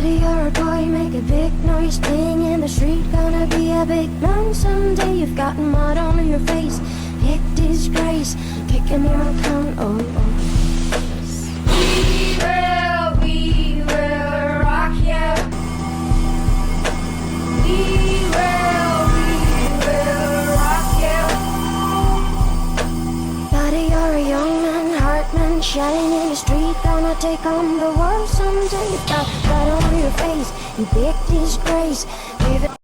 Buddy, you're a boy, make a big noise, playing in the street, gonna be a big man someday. You've got mud on your face, big disgrace, kicking your account, oh, oh. We will rock you. We will rock you. Buddy, you're a young man, heart man, shouting in the street, gonna take on the world someday. You've got blood on your face, you big disgrace.